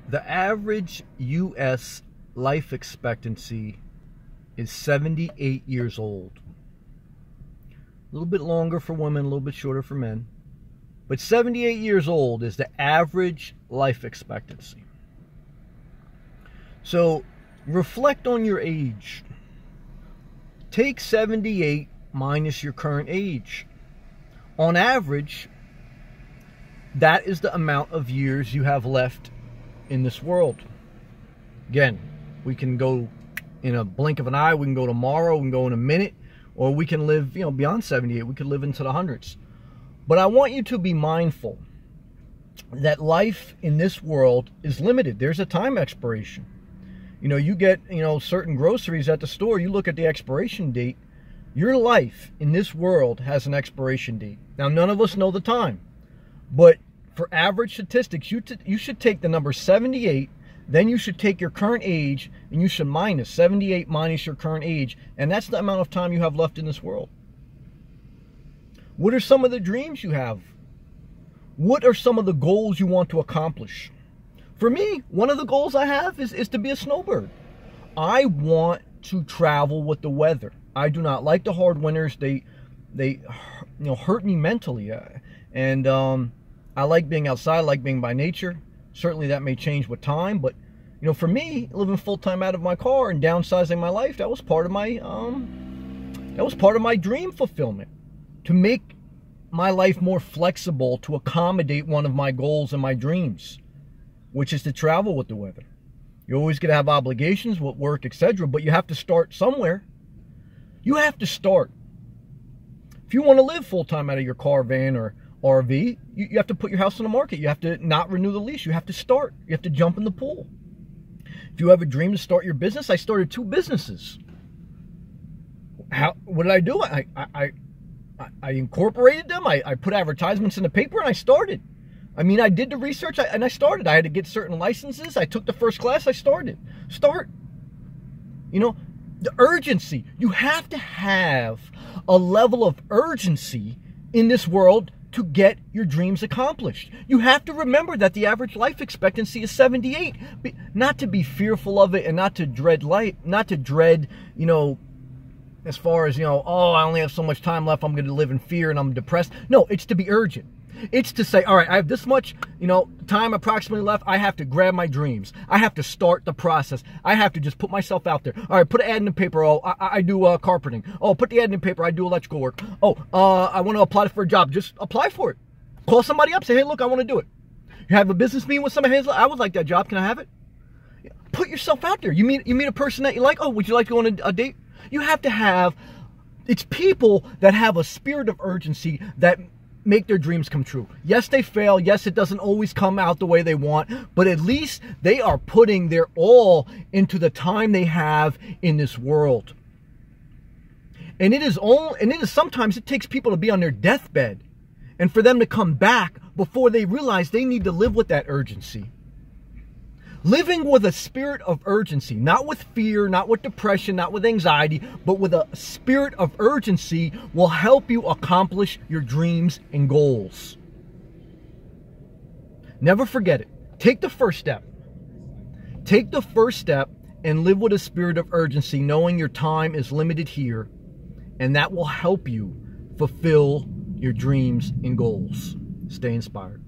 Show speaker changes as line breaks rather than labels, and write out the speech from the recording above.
The average U.S. life expectancy is 78 years old. A little bit longer for women, a little bit shorter for men. But 78 years old is the average life expectancy. So reflect on your age. Take 78 minus your current age. On average, that is the amount of years you have left in this world. Again, we can go in a blink of an eye, we can go tomorrow, we can go in a minute, or we can live, beyond 78. We could live into the hundreds. But I want you to be mindful that life in this world is limited. There's a time expiration. You get, certain groceries at the store, you look at the expiration date. Your life in this world has an expiration date. Now, none of us know the time, but for average statistics, you should take the number 78, then you should take your current age, and you should minus 78 minus your current age, and that's the amount of time you have left in this world. What are some of the dreams you have? What are some of the goals you want to accomplish? For me, one of the goals I have is to be a snowbird. I want to travel with the weather. I do not like the hard winters. They hurt me mentally. And I like being outside. I like being by nature. Certainly that may change with time, but for me, living full-time out of my car and downsizing my life, that was part of my dream fulfillment, to make my life more flexible to accommodate one of my goals and my dreams, which is to travel with the weather. You're always going to have obligations with work, etc., but you have to start somewhere. You have to start. If you want to live full-time out of your car, van, or RV, you have to put your house on the market. You have to not renew the lease. You have to start. You have to jump in the pool. If you have a dream to start your business, I started 2 businesses. What did I do? I incorporated them. I put advertisements in the paper, and I started. I did the research, and I started. I had to get certain licenses. I took the first class. I started. Start. The urgency. You have to have a level of urgency in this world to get your dreams accomplished. You have to remember that the average life expectancy is 78. Not to be fearful of it and not to dread life, as far as, oh, I only have so much time left, I'm going to live in fear and I'm depressed. No, it's to be urgent. It's to say, all right, I have this much, time approximately left. I have to grab my dreams. I have to start the process. I have to just put myself out there. All right, put an ad in the paper. Oh, I do carpeting. Oh, put the ad in the paper. I do electrical work. Oh, I want to apply for a job. Just apply for it. Call somebody up. Say, hey, look, I want to do it. You have a business meeting with somebody. Hey, I would like that job. Can I have it? Put yourself out there. You meet a person that you like. Oh, would you like to go on a date? You have to have, it's people that have a spirit of urgency that make their dreams come true. Yes, they fail. Yes, it doesn't always come out the way they want, but at least they are putting their all into the time they have in this world. And sometimes it takes people to be on their deathbed and for them to come back before they realize they need to live with that urgency. Living with a spirit of urgency, not with fear, not with depression, not with anxiety, but with a spirit of urgency will help you accomplish your dreams and goals. Never forget it. Take the first step. Take the first step and live with a spirit of urgency, knowing your time is limited here, and that will help you fulfill your dreams and goals. Stay inspired.